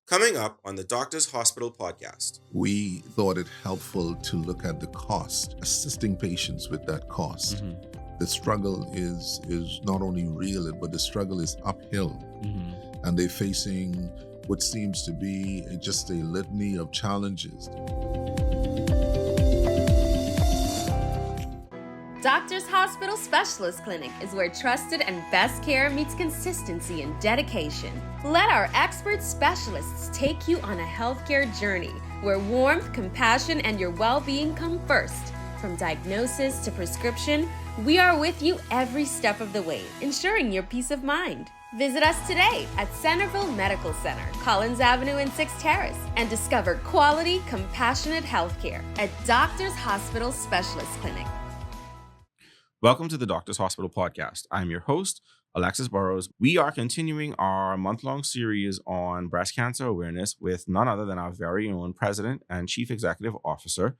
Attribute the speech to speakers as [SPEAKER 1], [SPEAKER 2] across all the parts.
[SPEAKER 1] Coming up on the Doctor's Hospital podcast.
[SPEAKER 2] We thought it helpful to look at the cost, assisting patients with that cost. The struggle is not only real, but the struggle is uphill. And they're facing what seems to be just a litany of challenges.
[SPEAKER 3] Doctor's Hospital Specialist Clinic is where trusted and best care meets consistency and dedication. Let our expert specialists take you on a healthcare journey where warmth, compassion, and your well-being come first. From diagnosis to prescription, we are with you every step of the way, ensuring your peace of mind. Visit us today at Centerville Medical Center, Collins Avenue and 6th Terrace, and discover quality, compassionate healthcare at Doctor's Hospital Specialist Clinic.
[SPEAKER 1] Welcome to the Doctor's Hospital podcast. I'm your host, Alexis Burrows. We are continuing our month-long series on breast cancer awareness with none other than our very own President and Chief Executive Officer,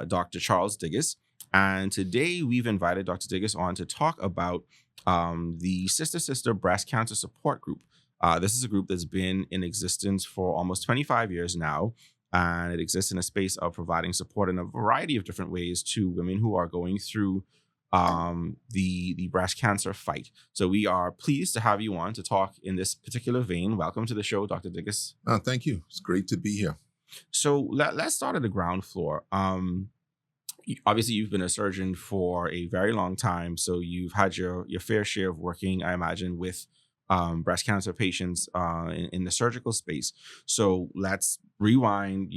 [SPEAKER 1] Dr. Charles Diggiss. And today we've invited Dr. Diggiss on to talk about the Sister Breast Cancer Support Group. This is a group that's been in existence for almost 25 years now, and it exists in a space of providing support in a variety of different ways to women who are going through the breast cancer fight. So we are pleased to have you on to talk in this particular vein. Welcome to the show, Dr. Diggiss.
[SPEAKER 2] Thank you. It's great to be here.
[SPEAKER 1] So let's start at the ground floor. Obviously, you've been a surgeon for a very long time, so you've had your fair share of working, I imagine, with breast cancer patients in the surgical space. So let's rewind,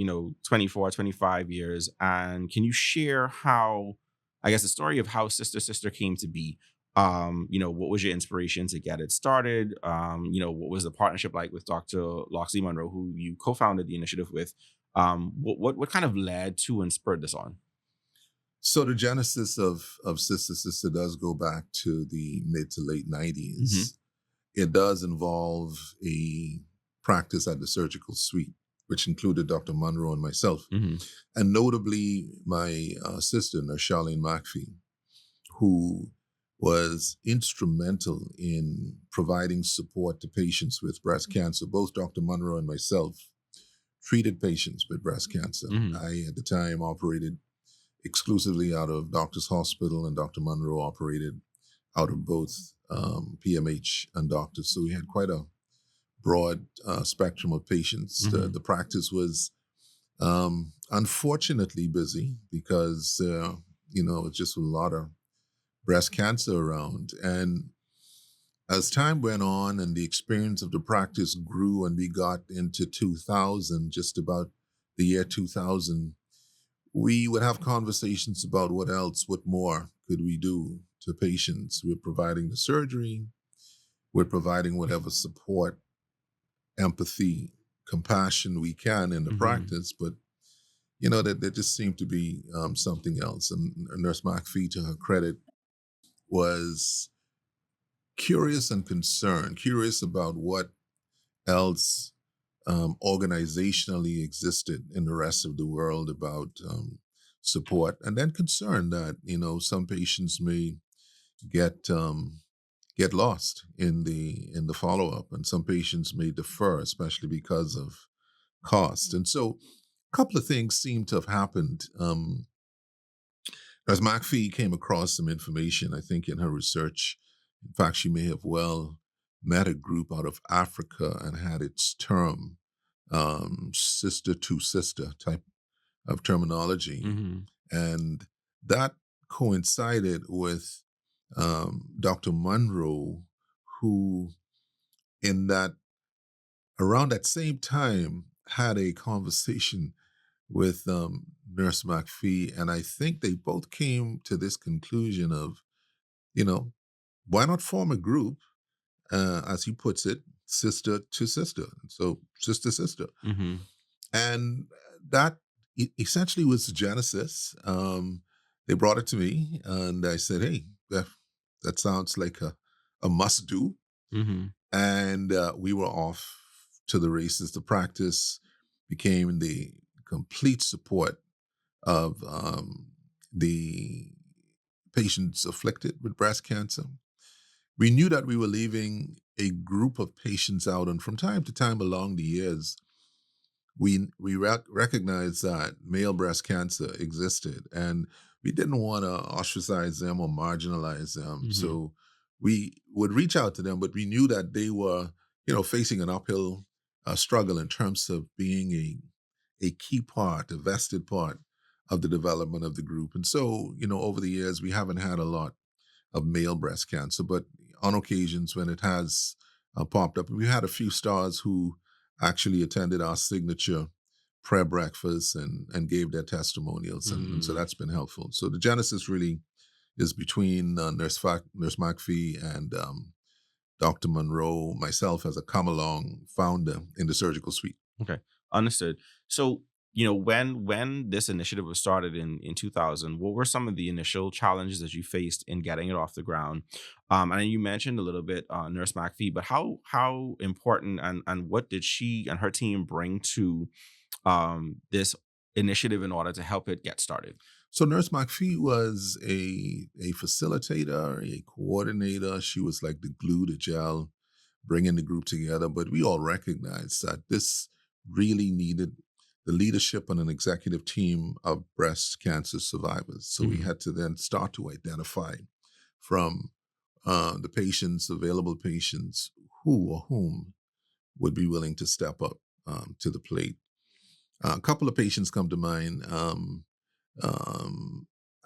[SPEAKER 1] 24, 25 years, and can you share how, I guess, the story of how Sister came to be? What was your inspiration to get it started? What was the partnership like with Dr. Loxley Monroe, who you co-founded the initiative with? What kind of led to and spurred this on?
[SPEAKER 2] So the genesis of Sister does go back to the mid to late 90s. It does involve a practice at the surgical suite, which included Dr. Monroe and myself, and notably my sister, Charlene McPhee, who was instrumental in providing support to patients with breast cancer. Both Dr. Monroe and myself treated patients with breast cancer. I, at the time, operated exclusively out of Doctor's Hospital, and Dr. Monroe operated out of both PMH and Doctors. So we had quite a broad spectrum of patients. The practice was unfortunately busy because, it's just a lot of breast cancer around. And as time went on and the experience of the practice grew and we got into 2000, just about the year 2000, we would have conversations about what more could we do to patients. We're providing the surgery, we're providing whatever support, empathy, compassion we can in the practice, but that there just seemed to be something else. And Nurse McPhee, to her credit, was curious and concerned, curious about what else organizationally existed in the rest of the world about support, and then concerned that some patients may get lost in the follow-up, and some patients may defer, especially because of cost. And so a couple of things seem to have happened. As McPhee came across some information, I think, in her research. In fact, she may have well met a group out of Africa and had its term, sister to sister type of terminology. And that coincided with Dr. Monroe, who around that same time had a conversation with Nurse McPhee, and I think they both came to this conclusion of, why not form a group, as he puts it, sister to sister. So sister. And that essentially was the genesis. They brought it to me, and I said, hey, that sounds like a must do. And we were off to the races. The practice became the complete support of the patients afflicted with breast cancer. We knew that we were leaving a group of patients out, and from time to time along the years, we recognized that male breast cancer existed, and we didn't want to ostracize them or marginalize them.
[SPEAKER 1] Hmm.
[SPEAKER 2] So we would reach out to them, but we knew that they were, facing an uphill struggle in terms of being a key part, a vested part of the development of the group. And so, over the years, we haven't had a lot of male breast cancer, but on occasions when it has popped up, we had a few stars who actually attended our signature prayer breakfast and gave their testimonials, and so
[SPEAKER 1] Mm.
[SPEAKER 2] that's been helpful. So the genesis really is between Nurse McPhee and Dr. Monroe, myself as a come along founder in the surgical suite.
[SPEAKER 1] Okay, understood. So, when this initiative was started in 2000, what were some of the initial challenges that you faced in getting it off the ground? And you mentioned a little bit Nurse McPhee, but how important and what did she and her team bring to this initiative in order to help it get started?
[SPEAKER 2] So Nurse McPhee was a facilitator, a coordinator. She was like the glue, the gel, bringing the group together. But we all recognized that this really needed the leadership and an executive team of breast cancer survivors. So we
[SPEAKER 1] Hmm.
[SPEAKER 2] had to then start to identify from the patients, available patients, who or whom would be willing to step up to the plate. A couple of patients come to mind.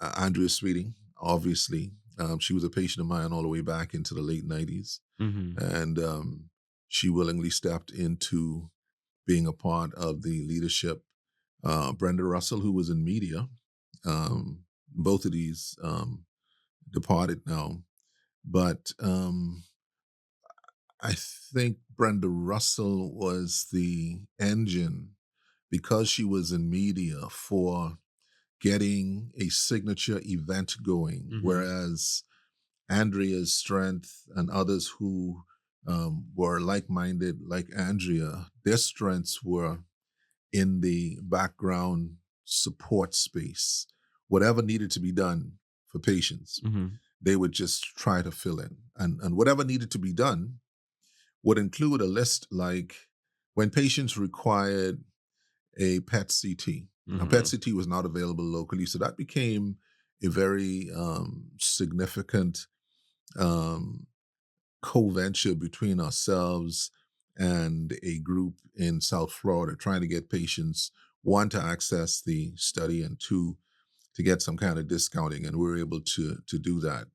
[SPEAKER 2] Andrea Sweeting, obviously. She was a patient of mine all the way back into the late 90s.
[SPEAKER 1] Hmm.
[SPEAKER 2] And she willingly stepped into being a part of the leadership. Brenda Russell, who was in media, both of these departed now. But I think Brenda Russell was the engine because she was in media for getting a signature event going,
[SPEAKER 1] Hmm.
[SPEAKER 2] whereas Andrea's strength and others who were like minded, like Andrea, their strengths were in the background support space. Whatever needed to be done for patients,
[SPEAKER 1] Hmm.
[SPEAKER 2] they would just try to fill in. And whatever needed to be done would include a list like when patients required a PET CT. Now, PET
[SPEAKER 1] Hmm.
[SPEAKER 2] CT was not available locally, so that became a very significant um, co-venture between ourselves and a group in South Florida, trying to get patients, one, to access the study, and two, to get some kind of discounting, and we were able to do that.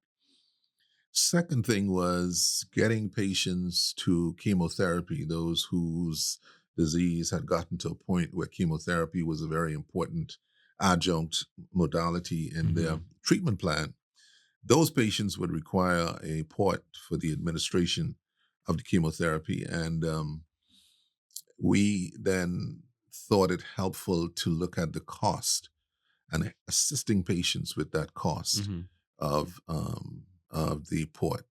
[SPEAKER 2] Second thing was getting patients to chemotherapy, those whose disease had gotten to a point where chemotherapy was a very important adjunct modality in their
[SPEAKER 1] Hmm.
[SPEAKER 2] treatment plan. Those patients would require a port for the administration of the chemotherapy. And we then thought it helpful to look at the cost and assisting patients with that cost
[SPEAKER 1] Hmm.
[SPEAKER 2] of the port.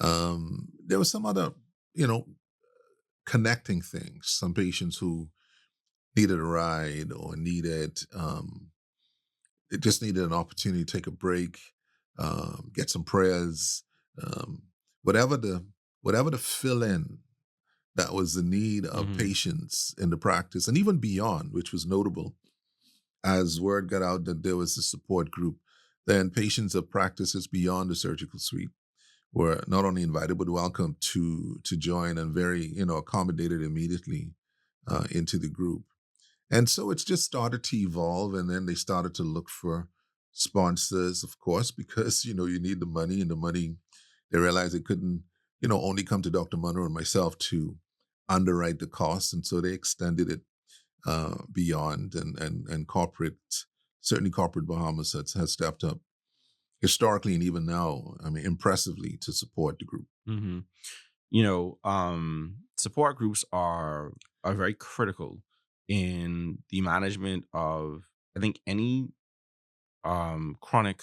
[SPEAKER 2] There was some other, you know, connecting things. Some patients who needed a ride or needed, it just needed an opportunity to take a break, get some prayers, um, whatever the whatever the fill in that was the need of
[SPEAKER 1] Hmm.
[SPEAKER 2] patients in the practice, and even beyond, which was notable as word got out that there was a support group. Then patients of practices beyond the surgical suite were not only invited but welcome to join and very accommodated immediately into the group. And so it's just started to evolve, and then they started to look for sponsors, of course, because you need the money, and the money they realized they couldn't only come to Dr. Munro and myself to underwrite the costs, and so they extended it beyond, and corporate, certainly corporate Bahamas has stepped up historically and even now, I mean, impressively to support the group.
[SPEAKER 1] Hmm. Support groups are very critical in the management of, I think, any chronic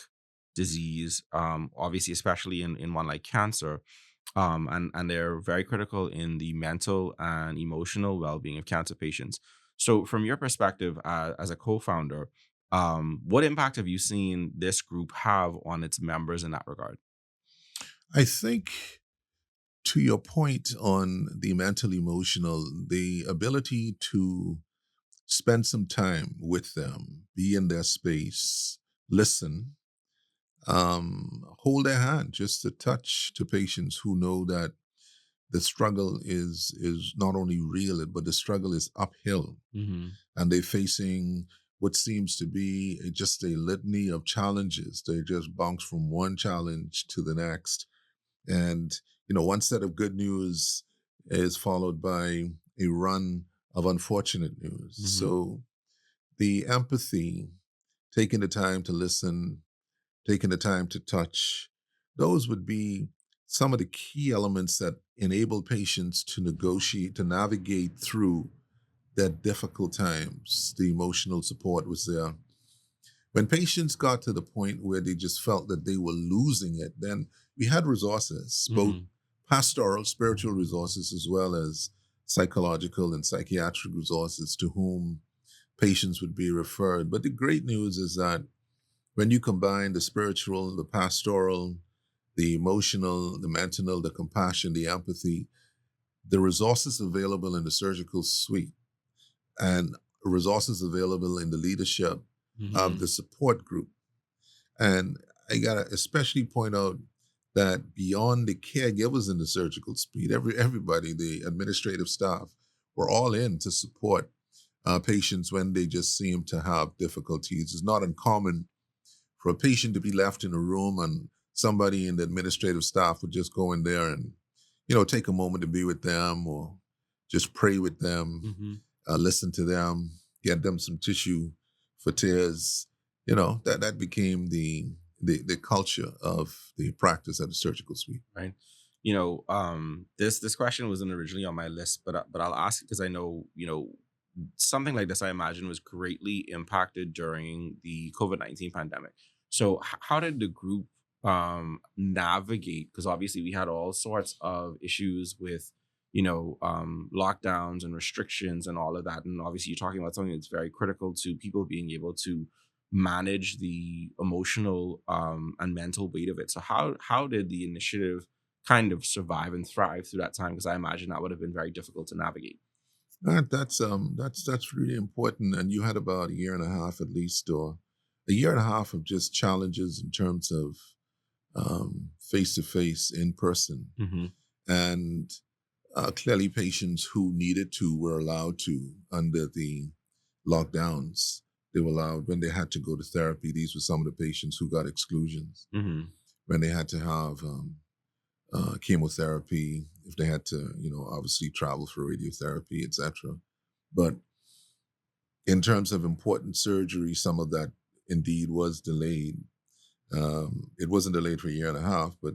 [SPEAKER 1] disease, obviously, especially in one like cancer. And they're very critical in the mental and emotional well-being of cancer patients. So from your perspective as a co-founder, what impact have you seen this group have on its members in that regard?
[SPEAKER 2] I think to your point on the mental emotional, the ability to spend some time with them, be in their space, listen, hold their hand, just a touch to patients who know that the struggle is not only real, but the struggle is uphill,
[SPEAKER 1] Mm-hmm.
[SPEAKER 2] and they're facing what seems to be just a litany of challenges. They just bounce from one challenge to the next, and one set of good news is followed by a run of unfortunate news.
[SPEAKER 1] Mm-hmm.
[SPEAKER 2] So the empathy, taking the time to listen, taking the time to touch, those would be some of the key elements that enable patients to negotiate, to navigate through their difficult times. The emotional support was there. When patients got to the point where they just felt that they were losing it, then we had resources, both
[SPEAKER 1] Mm-hmm.
[SPEAKER 2] pastoral, spiritual resources, as well as psychological and psychiatric resources to whom patients would be referred. But the great news is that when you combine the spiritual, the pastoral, the emotional, the mental, the compassion, the empathy, the resources available in the surgical suite, and resources available in the leadership of
[SPEAKER 1] Mm-hmm.
[SPEAKER 2] the support group. And I gotta especially point out that beyond the caregivers in the surgical suite, everybody, the administrative staff, were all in to support patients when they just seem to have difficulties. It's not uncommon for a patient to be left in a room and somebody in the administrative staff would just go in there and, take a moment to be with them or just pray with them,
[SPEAKER 1] Mm-hmm.
[SPEAKER 2] listen to them, get them some tissue for tears. That became the culture of the practice at the surgical suite.
[SPEAKER 1] Right. This question wasn't originally on my list, but I'll ask it because I know, something like this, I imagine, was greatly impacted during the COVID-19 pandemic. So how did the group navigate? Because obviously we had all sorts of issues with, lockdowns and restrictions and all of that. And obviously you're talking about something that's very critical to people being able to manage the emotional and mental weight of it. So how did the initiative kind of survive and thrive through that time? Because I imagine that would have been very difficult to navigate.
[SPEAKER 2] That's really important. And you had about a year and a half at least, or a year and a half of just challenges in terms of face to face, in person,
[SPEAKER 1] Mm-hmm.
[SPEAKER 2] and clearly patients who needed to were allowed to under the lockdowns. They were allowed when they had to go to therapy. These were some of the patients who got exclusions
[SPEAKER 1] Mm-hmm.
[SPEAKER 2] when they had to have chemotherapy, if they had to, obviously travel for radiotherapy, etc. But in terms of important surgery, some of that indeed was delayed. It wasn't delayed for a year and a half, but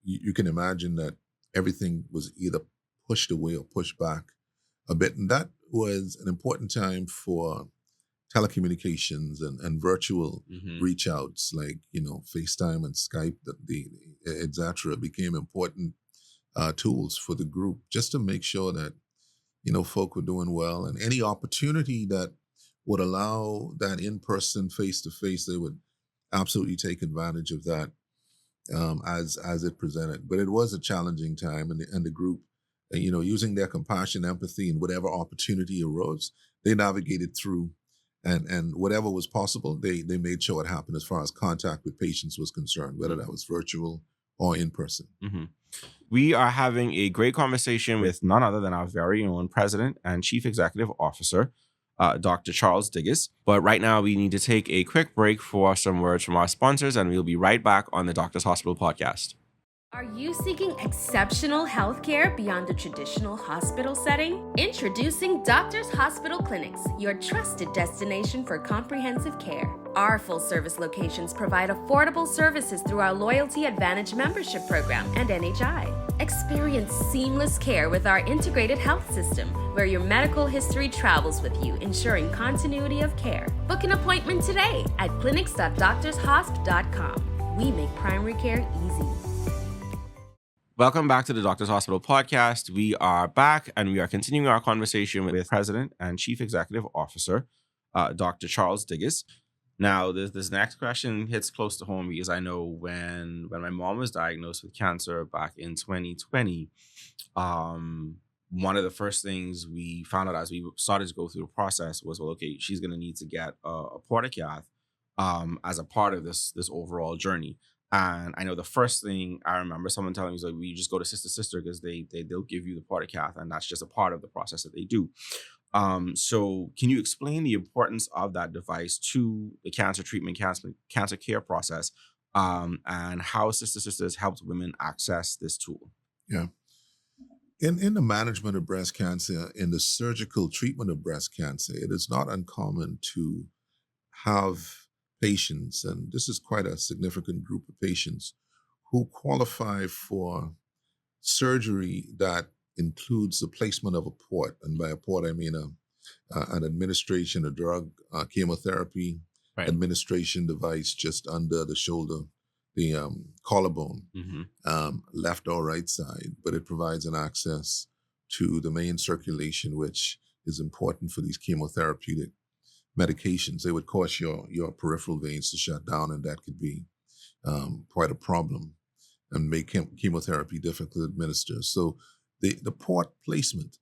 [SPEAKER 2] you can imagine that everything was either pushed away or pushed back a bit. And that was an important time for telecommunications and virtual
[SPEAKER 1] Mm-hmm.
[SPEAKER 2] reach outs like, FaceTime and Skype, etc. became important tools for the group just to make sure that, folk were doing well. And any opportunity that would allow that in-person face-to-face, they would absolutely take advantage of that as it presented. But it was a challenging time, and the group, using their compassion, empathy, and whatever opportunity arose, they navigated through, and whatever was possible, they made sure it happened as far as contact with patients was concerned, whether that was virtual or in person.
[SPEAKER 1] Mm-hmm. We are having a great conversation with none other than our very own President and Chief Executive Officer, Dr. Charles Diggiss. But right now, we need to take a quick break for some words from our sponsors, and we'll be right back on the Doctors Hospital podcast.
[SPEAKER 3] Are you seeking exceptional healthcare beyond the traditional hospital setting? Introducing Doctors Hospital Clinics, your trusted destination for comprehensive care. Our full-service locations provide affordable services through our Loyalty Advantage membership program and NHI. Experience seamless care with our integrated health system, where your medical history travels with you, ensuring continuity of care. Book an appointment today at clinics.doctorshosp.com. We make primary care easy.
[SPEAKER 1] Welcome back to the Doctors Hospital podcast. We are back and we are continuing our conversation with President and Chief Executive Officer, Dr. Charles Diggiss. Now, this next question hits close to home because I know when my mom was diagnosed with cancer back in 2020, um, one of the first things we found out as we started to go through the process was, well, okay, she's going to need to get a portacath as a part of this overall journey. And I know the first thing I remember someone telling me was like, "We just go to sister because they'll give you the portacath, and that's just a part of the process that they do." So can you explain the importance of that device to the cancer treatment, cancer care process, and how Sister has helped women access this tool?
[SPEAKER 2] Yeah. In the management of breast cancer, in the surgical treatment of breast cancer, it is not uncommon to have patients, and this is quite a significant group of patients, who qualify for surgery that includes the placement of a port. And by a port, I mean an administration, a drug, chemotherapy
[SPEAKER 1] Right.
[SPEAKER 2] administration device just under the shoulder, the collarbone,
[SPEAKER 1] Mm-hmm.
[SPEAKER 2] left or right side, but it provides an access to the main circulation, which is important for these chemotherapeutic medications. They would cause your peripheral veins to shut down, and that could be quite a problem and make chemotherapy difficult to administer. So the port placement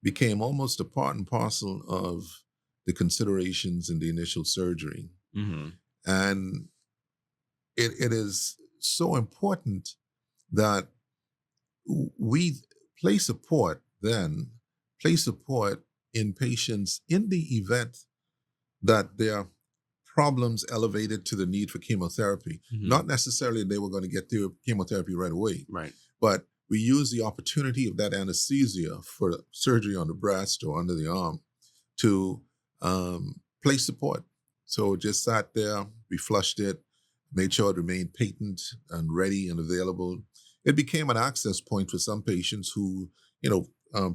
[SPEAKER 2] became almost a part and parcel of the considerations in the initial surgery.
[SPEAKER 1] Mm-hmm.
[SPEAKER 2] And it is so important that we place support in patients in the event that their problems elevated to the need for chemotherapy.
[SPEAKER 1] Mm-hmm.
[SPEAKER 2] Not necessarily they were going to get their chemotherapy right away,
[SPEAKER 1] Right.
[SPEAKER 2] but we use the opportunity of that anesthesia for surgery on the breast or under the arm to place support. So it just sat there, we flushed it, made sure it remained patent and ready and available. It became an access point for some patients who,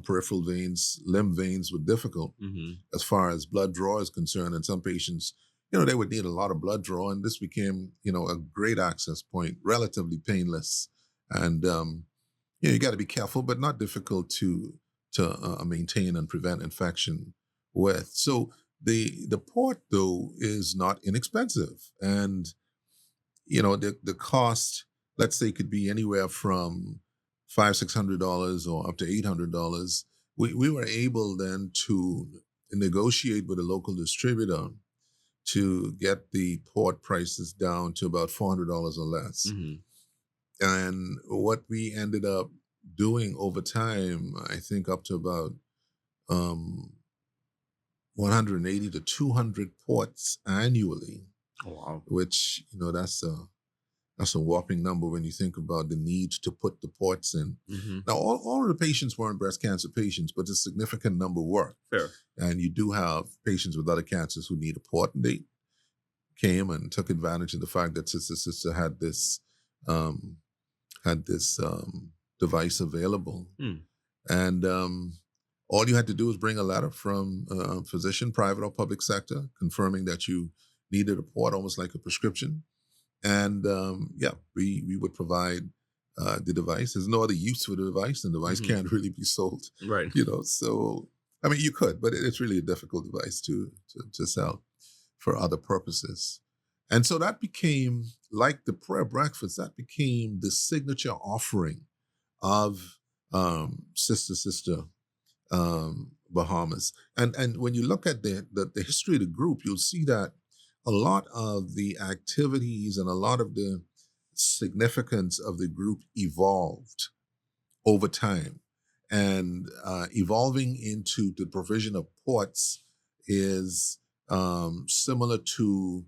[SPEAKER 2] peripheral veins, limb veins were difficult
[SPEAKER 1] Mm-hmm.
[SPEAKER 2] as far as blood draw is concerned. And some patients, they would need a lot of blood draw. And this became, a great access point, relatively painless. And, you got to be careful, but not difficult to maintain and prevent infection with. So the port, though, is not inexpensive. And, the cost, let's say, could be anywhere from $500-$600 or up to $800. We were able then to negotiate with a local distributor to get the port prices down to about $400 or less.
[SPEAKER 1] Mm-hmm.
[SPEAKER 2] And what we ended up doing over time, I think up to about 180 to 200 ports annually,
[SPEAKER 1] Oh, wow.
[SPEAKER 2] which, that's a whopping number when you think about the need to put the ports in.
[SPEAKER 1] Mm-hmm.
[SPEAKER 2] Now, all of the patients weren't breast cancer patients, but a significant number were.
[SPEAKER 1] Fair.
[SPEAKER 2] And you do have patients with other cancers who need a port, and they came and took advantage of the fact that Sister had this um, device available.
[SPEAKER 1] Mm.
[SPEAKER 2] And all you had to do was bring a letter from a physician, private or public sector, confirming that you needed a port, almost like a prescription. And we would provide the device. There's no other use for the device. The device
[SPEAKER 1] Mhm.
[SPEAKER 2] can't really be sold,
[SPEAKER 1] Right.
[SPEAKER 2] So, I mean, you could, but it's really a difficult device to sell for other purposes. And so that became, like the prayer breakfast, that became the signature offering of Sister Bahamas. And when you look at the history of the group, you'll see that a lot of the activities and a lot of the significance of the group evolved over time. And evolving into the provision of ports is similar to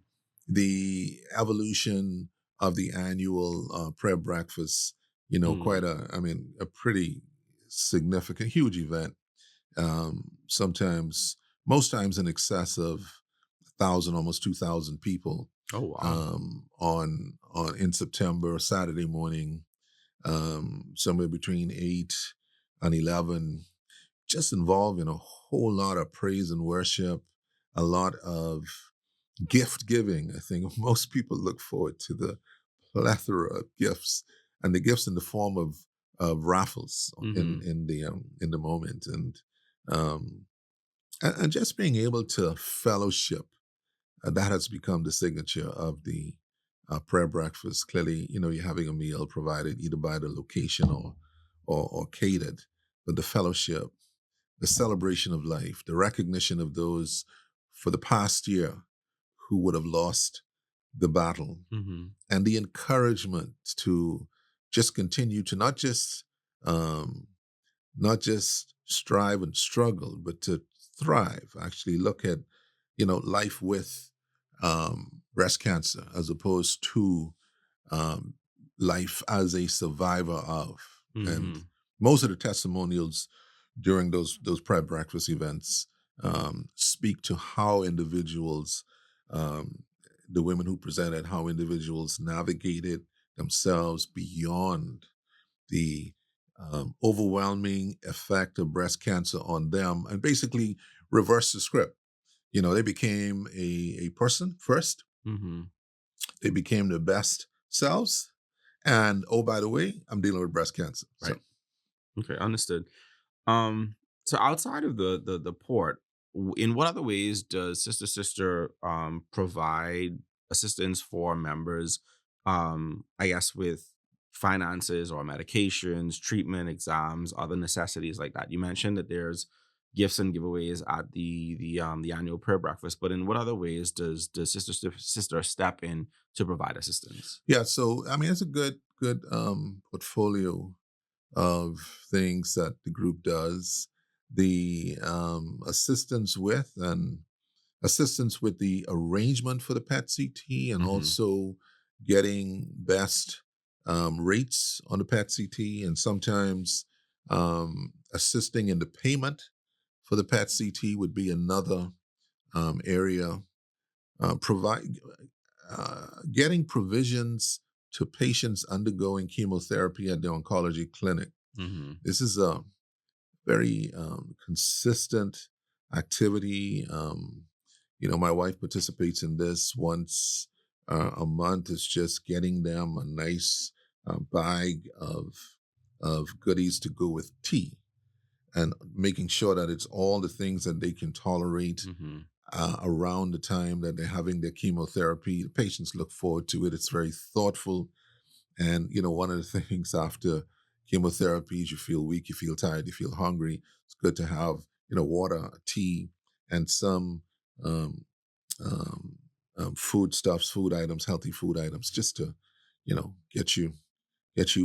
[SPEAKER 2] the evolution of the annual prayer breakfast.
[SPEAKER 1] Mm.
[SPEAKER 2] A pretty significant, huge event. Most times in excess of 1,000, almost 2,000 people
[SPEAKER 1] Oh, wow.
[SPEAKER 2] on in September, Saturday morning, somewhere between 8 and 11, just involved in a whole lot of praise and worship, a lot of gift giving. I think most people look forward to the plethora of gifts, and the gifts in the form of raffles
[SPEAKER 1] Mm-hmm.
[SPEAKER 2] in the moment, um, and just being able to fellowship that has become the signature of the prayer breakfast. Clearly, you're having a meal provided either by the location or catered, but the fellowship, the celebration of life, the recognition of those for the past year who would have lost the battle,
[SPEAKER 1] Mm-hmm.
[SPEAKER 2] and the encouragement to just continue to um, not just strive and struggle, but to thrive. Actually, look at life with breast cancer as opposed to um, life as a survivor of. And
[SPEAKER 1] Mm-hmm.
[SPEAKER 2] most of the testimonials during those prep breakfast events speak to how individuals, um, the women who presented, how individuals navigated themselves beyond the overwhelming effect of breast cancer on them, and basically reverse the script. They became a person first.
[SPEAKER 1] Mm-hmm.
[SPEAKER 2] They became their best selves. And oh, by the way, I'm dealing with breast cancer.
[SPEAKER 1] Right.
[SPEAKER 2] So
[SPEAKER 1] Okay, understood. Um, so outside of the port, in what other ways does Sister Sister provide assistance for members? I guess with finances or medications, treatment, exams, other necessities like that. You mentioned that there's gifts and giveaways at the annual prayer breakfast, but in what other ways does Sister step in to provide assistance?
[SPEAKER 2] yeah, so I mean, it's a good portfolio of things that the group does. The assistance with the arrangement for the PET CT, and
[SPEAKER 1] Mm-hmm.
[SPEAKER 2] also getting best rates on the PET CT, and sometimes assisting in the payment for the PET CT would be another area. Provide Getting provisions to patients undergoing chemotherapy at the oncology clinic.
[SPEAKER 1] Mm-hmm.
[SPEAKER 2] This is a very consistent activity. My wife participates in this once a month. It's just getting them a nice bag of goodies to go with tea, and making sure that it's all the things that they can tolerate
[SPEAKER 1] Mm-hmm.
[SPEAKER 2] around the time that they're having their chemotherapy. The patients look forward to it. It's very thoughtful. And, one of the things after chemotherapy is you feel weak, you feel tired, you feel hungry. It's good to have, water, tea, and some um, um, foodstuffs, food items, healthy food items, just to, get you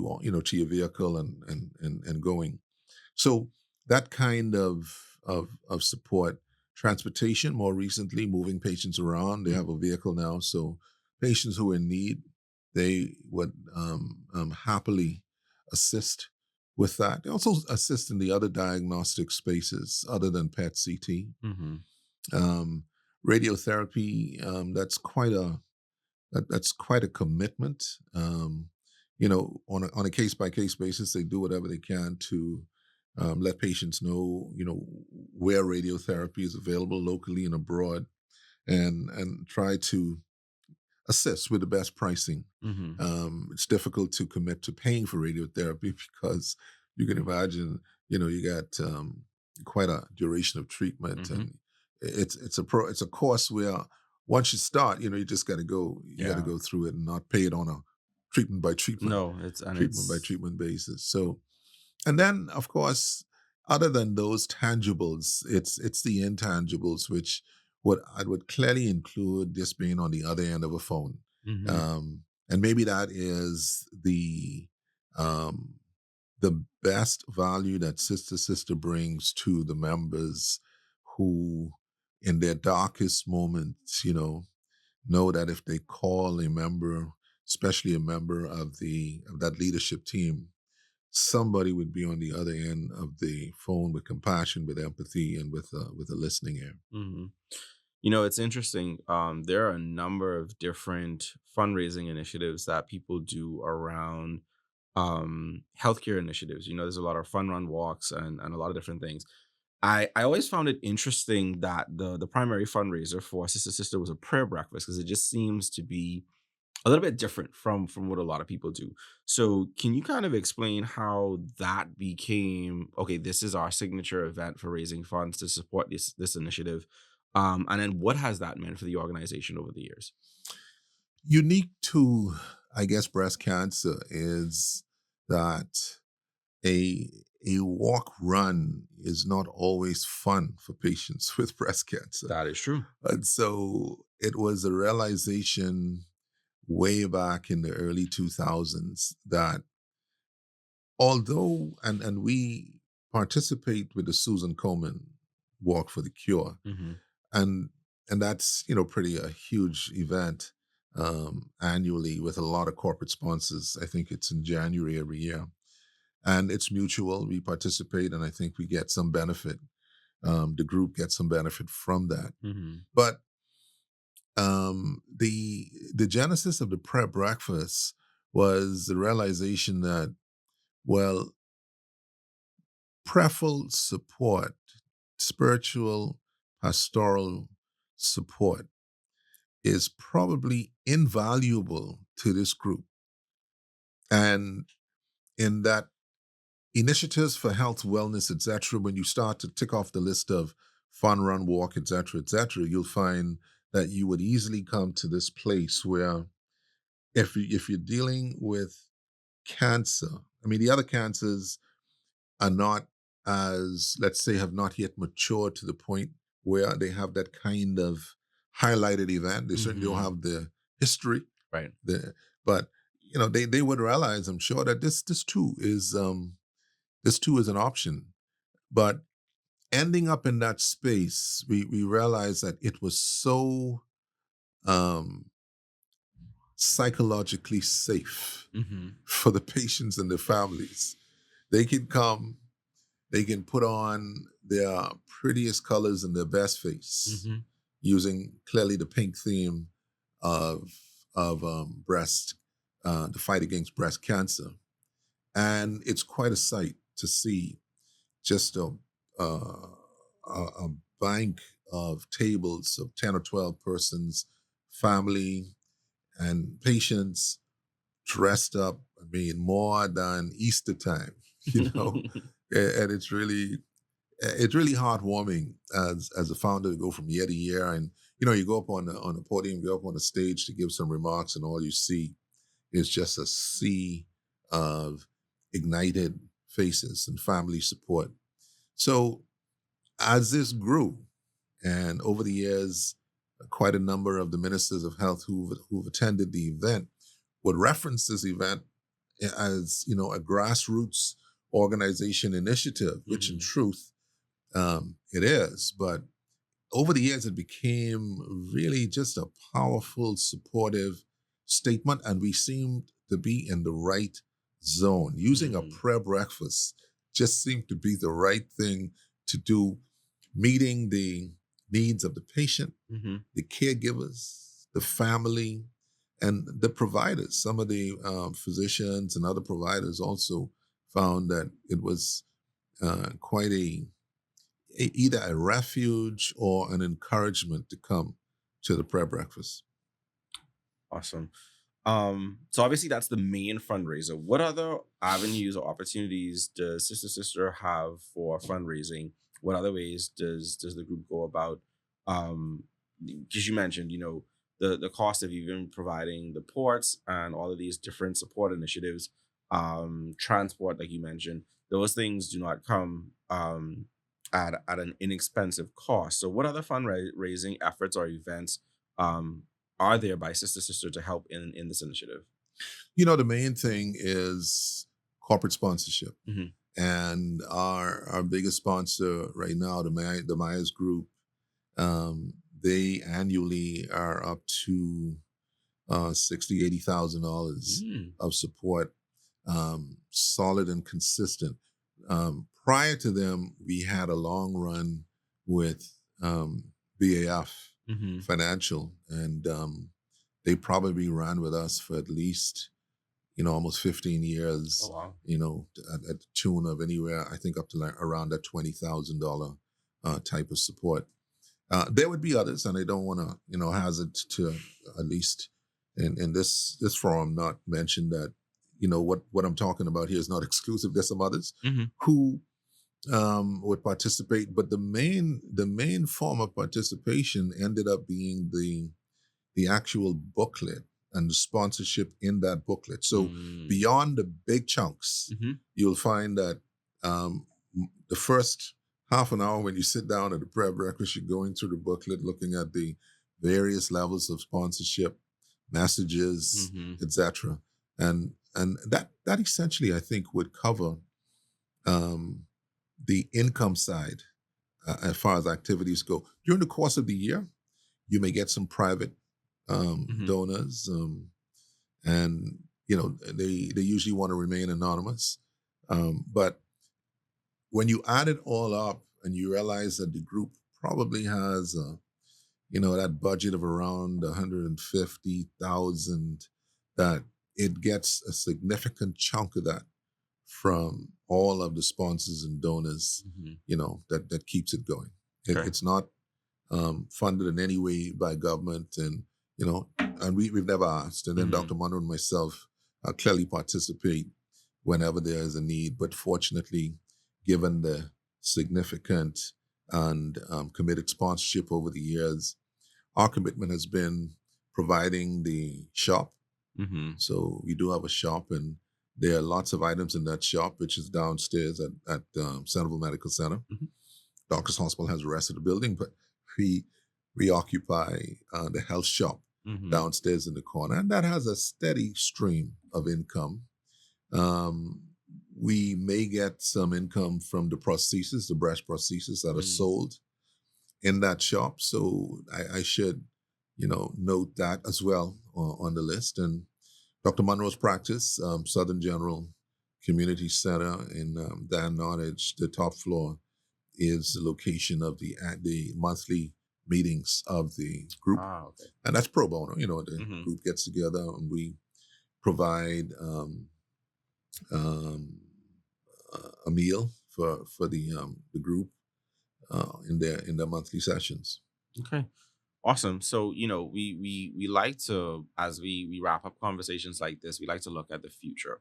[SPEAKER 2] on, to your vehicle and going. So that kind of support, transportation more recently, moving patients around. They have a vehicle now, so patients who are in need, they would happily assist with that. They also assist in the other diagnostic spaces other than PET CT.
[SPEAKER 1] Mm-hmm.
[SPEAKER 2] Um, Radiotherapy, that's quite a commitment. On a case by case basis, they do whatever they can to let patients know, where radiotherapy is available locally and abroad, and try to assist with the best pricing.
[SPEAKER 1] Mm-hmm.
[SPEAKER 2] It's difficult to commit to paying for radiotherapy because you can imagine, you got quite a duration of treatment,
[SPEAKER 1] Mm-hmm.
[SPEAKER 2] and it's a course where once you start, you just got to go. You got to
[SPEAKER 1] Yeah.
[SPEAKER 2] go through it and not pay it on a treatment by
[SPEAKER 1] No, it's and
[SPEAKER 2] treatment by
[SPEAKER 1] it's
[SPEAKER 2] treatment basis. So, and then of course, other than those tangibles, it's the intangibles which what I would clearly include just being on the other end of a phone.
[SPEAKER 1] Mhm,
[SPEAKER 2] And maybe that is um, the best value that Sister Sister brings to the members who, in their darkest moments, know that if they call a member, especially a member of that leadership team, somebody would be on the other end of the phone with compassion, with empathy, and with a listening ear.
[SPEAKER 1] mhm. It's interesting. There are a number of different fundraising initiatives that people do around healthcare initiatives. There's a lot of fun run walks and a lot of different things. I always found it interesting that the primary fundraiser for Sister Sister was a prayer breakfast because it just seems to be a little bit different from what a lot of people do. So, can you kind of explain how that became okay? This is our signature event for raising funds to support this initiative. And then what has that meant for the organization over the years?
[SPEAKER 2] Unique to, I guess, breast cancer is that a a walk run is not always fun for patients with breast cancer.
[SPEAKER 1] That is true.
[SPEAKER 2] And so it was a realization way back in the early 2000s that although, and we participate with the Susan Komen Walk for the Cure,
[SPEAKER 1] Mm-hmm.
[SPEAKER 2] and and that's pretty a huge event annually with a lot of corporate sponsors. I think it's in January every year, and it's mutual. We participate, and I think we get some benefit. The group gets some benefit from that.
[SPEAKER 1] Mm-hmm.
[SPEAKER 2] But the genesis of the prep breakfast was the realization that, well, preful support, spiritual, pastoral support is probably invaluable to this group. And in that initiatives for health, wellness, etc., when you start to tick off the list of fun, run, walk, etc., you'll find that you would easily come to this place where if you're dealing with cancer, I mean, the other cancers are not as, let's say, have not yet matured to the point where they have that kind of highlighted event. They certainly don't
[SPEAKER 1] Mm-hmm.
[SPEAKER 2] have the history,
[SPEAKER 1] Right.
[SPEAKER 2] but they would realize, I'm sure, that this too is an option. But ending up in that space, we realized that it was so um, psychologically safe
[SPEAKER 1] Mm-hmm.
[SPEAKER 2] for the patients and their families. They can come, they can put on their prettiest colors and their best face,
[SPEAKER 1] Mm-hmm.
[SPEAKER 2] using clearly the pink theme of breast, the fight against breast cancer, and it's quite a sight to see just a bank of tables of 10 or 12 persons, family and patients dressed up. I mean, more than Easter time, and it's really heartwarming as a founder to go from year to year. And you go up on the podium, go up on the stage to give some remarks, and all you see is just a sea of ignited faces and family support. So as this grew, and over the years, quite a number of the ministers of health who've attended the event would reference this event as a grassroots organization initiative, which in
[SPEAKER 1] Mm-hmm.
[SPEAKER 2] truth it is. But over the years, it became really just a powerful, supportive statement, and we seemed to be in the right zone. Using a
[SPEAKER 1] Mm-hmm.
[SPEAKER 2] prayer breakfast just seemed to be the right thing to do, meeting the needs of the patient,
[SPEAKER 1] Mm-hmm.
[SPEAKER 2] the caregivers, the family, and the providers. Some of the physicians and other providers also found that it was quite either a refuge or an encouragement to come to the prayer breakfast.
[SPEAKER 1] Awesome. So obviously that's the main fundraiser. What other avenues or opportunities does Sister Sister have for fundraising? What other ways does the group go about? Because you mentioned, the cost of even providing the ports and all of these different support initiatives, transport, like you mentioned, those things do not come at an inexpensive cost. So what other fundraising efforts or events um are there by Sister Sister to help in this initiative?
[SPEAKER 2] The main thing is corporate sponsorship.
[SPEAKER 1] Mm-hmm.
[SPEAKER 2] And our biggest sponsor right now, the Myers Group, they annually are up to $60,000-$80,000
[SPEAKER 1] Mm.
[SPEAKER 2] of support, solid and consistent. Prior to them, we had a long run with BAF
[SPEAKER 1] Mm-hmm.
[SPEAKER 2] Financial, and they probably ran with us for at least almost 15
[SPEAKER 1] Oh
[SPEAKER 2] years.
[SPEAKER 1] wow.
[SPEAKER 2] At the tune of anywhere, I think, up to like around that $20,000 type of support. There would be others, and I don't want to, hazard to, at least in this forum, not mention that, what I'm talking about here is not exclusive. There's some others
[SPEAKER 1] Mm-hmm.
[SPEAKER 2] who would participate, but the main form of participation ended up being the actual booklet and the sponsorship in that booklet. So
[SPEAKER 1] Mm.
[SPEAKER 2] beyond the big chunks,
[SPEAKER 1] Mhm.
[SPEAKER 2] you'll find that the first half an hour when you sit down at the prep breakfast, you're going through the booklet, looking at the various levels of sponsorship, messages,
[SPEAKER 1] Mhm.
[SPEAKER 2] etc. And that essentially, I think, would cover um, the income side as far as activities go. During the course of the year, you may get some private
[SPEAKER 1] Mhm.
[SPEAKER 2] donors, and they usually want to remain anonymous. But when you add it all up and you realize that the group probably has that budget of around 150,000, that it gets a significant chunk of that from all of the sponsors and donors,
[SPEAKER 1] Mhm.
[SPEAKER 2] that keeps it going.
[SPEAKER 1] Okay.
[SPEAKER 2] It's not funded in any way by government, and we've never asked. And then
[SPEAKER 1] Mhm.
[SPEAKER 2] Dr. Monroe and myself clearly participate whenever there is a need. But fortunately, given the significant and committed sponsorship over the years, our commitment has been providing the shop.
[SPEAKER 1] Mhm.
[SPEAKER 2] So we do have a shop, and there are lots of items in that shop, which is downstairs at Centerville Medical Center.
[SPEAKER 1] Mhm.
[SPEAKER 2] Doctor's Hospital has the rest of the building, but we we occupy the health shop
[SPEAKER 1] Mhm.
[SPEAKER 2] downstairs in the corner, and that has a steady stream of income. Um, we may get some income from the prosthesis, the breast prosthesis that are
[SPEAKER 1] Mm.
[SPEAKER 2] sold in that shop. So I should, note that as well on the list. And Dr. Monroe's practice, Southern General Community Center in Dan Nottage, the top floor is the location of the monthly meetings of the group,
[SPEAKER 1] Ah, okay.
[SPEAKER 2] and that's pro bono. The
[SPEAKER 1] Mhm.
[SPEAKER 2] group gets together and we provide um, a meal for the group in their monthly sessions.
[SPEAKER 1] Okay. Awesome. So, we like to, as we wrap up conversations like this, we like to look at the future.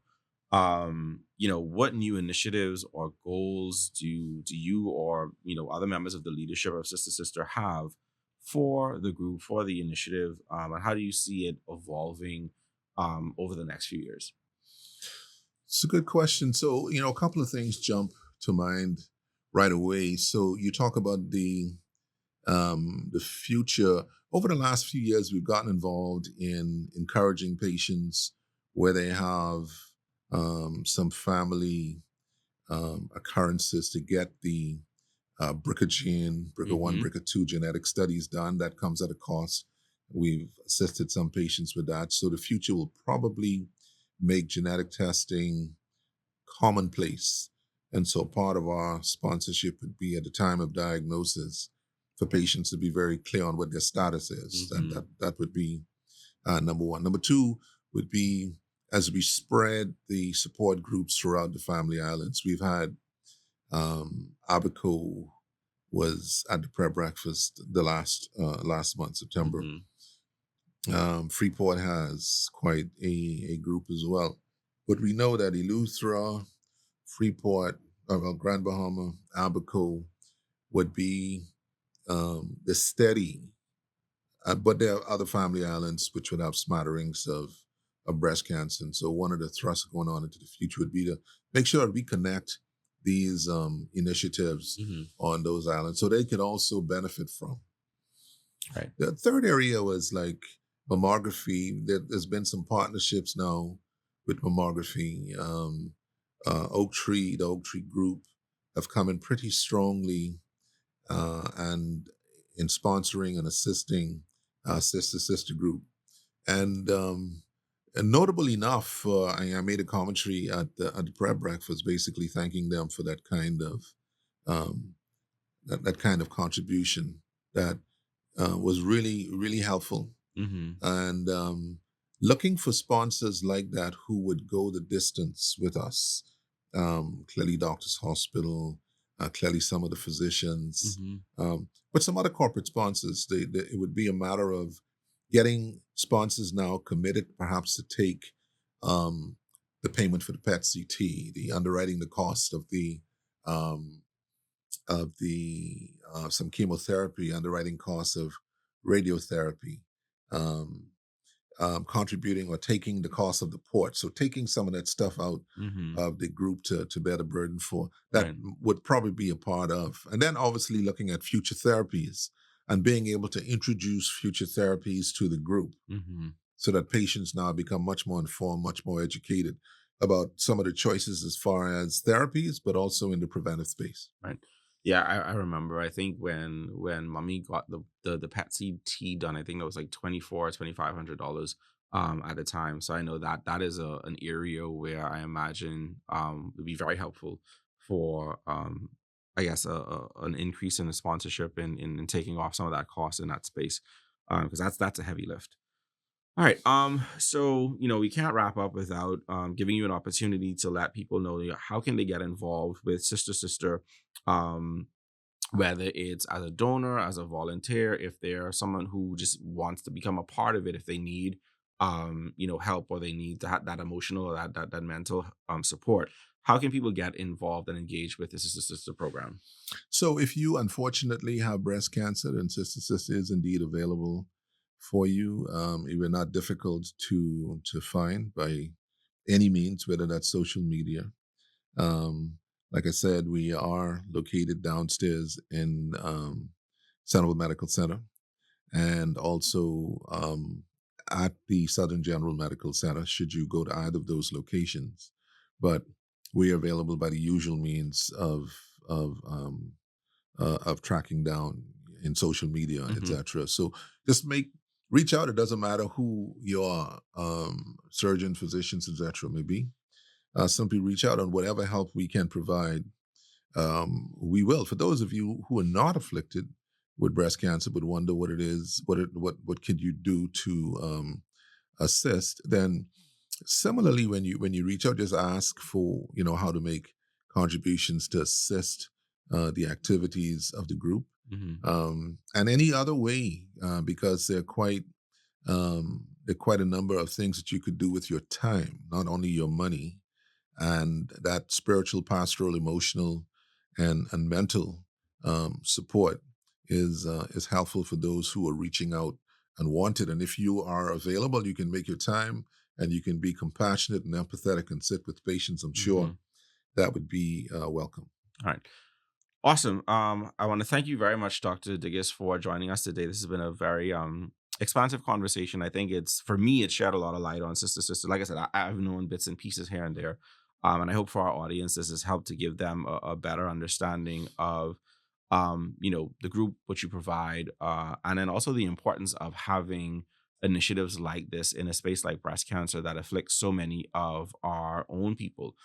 [SPEAKER 1] What new initiatives or goals do you or other members of the leadership of Sister Sister have for the group, for the initiative, and how do you see it evolving over the next few years?
[SPEAKER 2] It's a good question. So, a couple of things jump to mind right away. So, you talk about the future. Over the last few years, we've gotten involved in encouraging patients where they have some family occurrences to get the BRCA gene, BRCA1,
[SPEAKER 1] Mm-hmm.
[SPEAKER 2] BRCA2 genetic studies done. That comes at a cost. We've assisted some patients with that. So the future will probably make genetic testing commonplace. And so part of our sponsorship would be at the time of diagnosis for patients to be very clear on what their status is. And
[SPEAKER 1] Mm-hmm.
[SPEAKER 2] that would be number one. Number two would be as we spread the support groups throughout the Family Islands. We've had Abaco was at the prayer breakfast the last month, September.
[SPEAKER 1] Mm-hmm.
[SPEAKER 2] Freeport has quite a group as well. But we know that Eleuthera, Freeport, Grand Bahama, Abaco would be the steady, but there are other family islands which would have smatterings of breast cancer. And so one of the thrusts going on into the future would be to make sure that we connect these initiatives
[SPEAKER 1] Mm-hmm.
[SPEAKER 2] on those islands so they could also benefit from.
[SPEAKER 1] Right.
[SPEAKER 2] The third area was like mammography. There's been some partnerships now with mammography. The Oak Tree Group have come in pretty strongly and in sponsoring and assisting Sister Group. And notable enough, I made a commentary at the prep breakfast, basically thanking them for um, that kind of contribution that was really really helpful.
[SPEAKER 1] Mm-hmm.
[SPEAKER 2] And looking for sponsors like that who would go the distance with us. Clearly, Doctors Hospital, clearly some of the physicians,
[SPEAKER 1] Mm-hmm.
[SPEAKER 2] but some other corporate sponsors. It would be a matter of getting sponsors now committed, perhaps to take um, the payment for the PET CT, the underwriting the cost of the some chemotherapy, underwriting costs of radiotherapy, um, contributing or taking the cost of the port. So taking some of that stuff out
[SPEAKER 1] Mm-hmm.
[SPEAKER 2] of the group to bear the burden for that
[SPEAKER 1] Right.
[SPEAKER 2] would probably be a part of. And then obviously looking at future therapies and being able to introduce future therapies to the group
[SPEAKER 1] Mm-hmm.
[SPEAKER 2] so that patients now become much more informed, much more educated about some of the choices as far as therapies, but also in the preventive space.
[SPEAKER 1] Right. Yeah, I remember. I think when mommy got the PET CT done, I think that was like $2,500 at the time. So I know that that is an area where I imagine would be very helpful for I guess an increase in the sponsorship and in taking off some of that cost in that space. Because that's a heavy lift. All right. So we can't wrap up without giving you an opportunity to let people know, how can they get involved with Sister Sister, um, whether it's as a donor, as a volunteer, if they're someone who just wants to become a part of it, if they need help, or they need that emotional or that mental support. How can people get involved and engage with the Sister Sister program?
[SPEAKER 2] So if you unfortunately have breast cancer, then Sister Sister is indeed available for you. It will not difficult to find by any means, whether that's social media. Um, like I said, we are located downstairs in Central Medical Center and also at the Southern General Medical Center, should you go to either of those locations. But we are available by the usual means of tracking down in social media,
[SPEAKER 1] Hmm.
[SPEAKER 2] etc. So just reach out. It doesn't matter who your surgeon, physicians, etc. may be. Simply reach out on whatever help we can provide. We will. For those of you who are not afflicted with breast cancer but wonder what it is, what could you do to assist, then similarly when you reach out, just ask for how to make contributions to assist the activities of the group,
[SPEAKER 1] Hmm.
[SPEAKER 2] and any other way, because there are quite a number of things that you could do with your time, not only your money, and that spiritual, pastoral, emotional, and mental support is helpful for those who are reaching out and want it. And if you are available, you can make your time and you can be compassionate and empathetic and sit with patients. I'm sure
[SPEAKER 1] Hmm.
[SPEAKER 2] that would be welcome.
[SPEAKER 1] All right. Awesome. I want to thank you very much, Dr. Diggiss, for joining us today. This has been a very expansive conversation. I think for me, it shed a lot of light on Sister Sister. Like I said, I've known bits and pieces here and there. And I hope for our audience, this has helped to give them a better understanding of the group, what you provide, and then also the importance of having initiatives like this in a space like breast cancer that afflicts so many of our own people,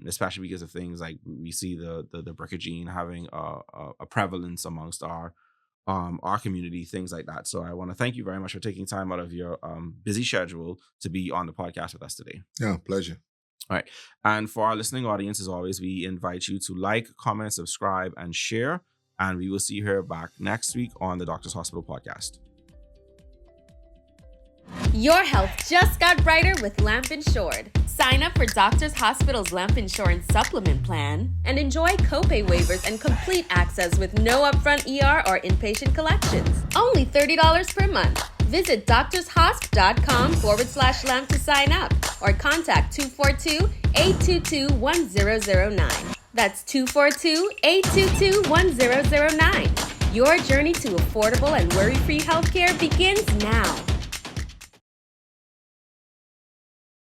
[SPEAKER 1] especially because of things like we see the BRCA gene having a prevalence amongst our community, things like that. So I want to thank you very much for taking time out of your busy schedule to be on the podcast with us today.
[SPEAKER 2] Yeah, pleasure.
[SPEAKER 1] All right. And for our listening audience, as always, we invite you to like, comment, subscribe, and share. And we will see you here back next week on the Doctors Hospital podcast.
[SPEAKER 3] Your health just got brighter with Lamp Insured. Sign up for Doctors Hospital's Lamp Insurance Supplement Plan and enjoy copay waivers and complete access with no upfront ER or inpatient collections. Only $30 per month. Visit doctorshosp.com/lamp to sign up or contact 242-822-1009. That's 242-822-1009. Your journey to affordable and worry-free healthcare begins now.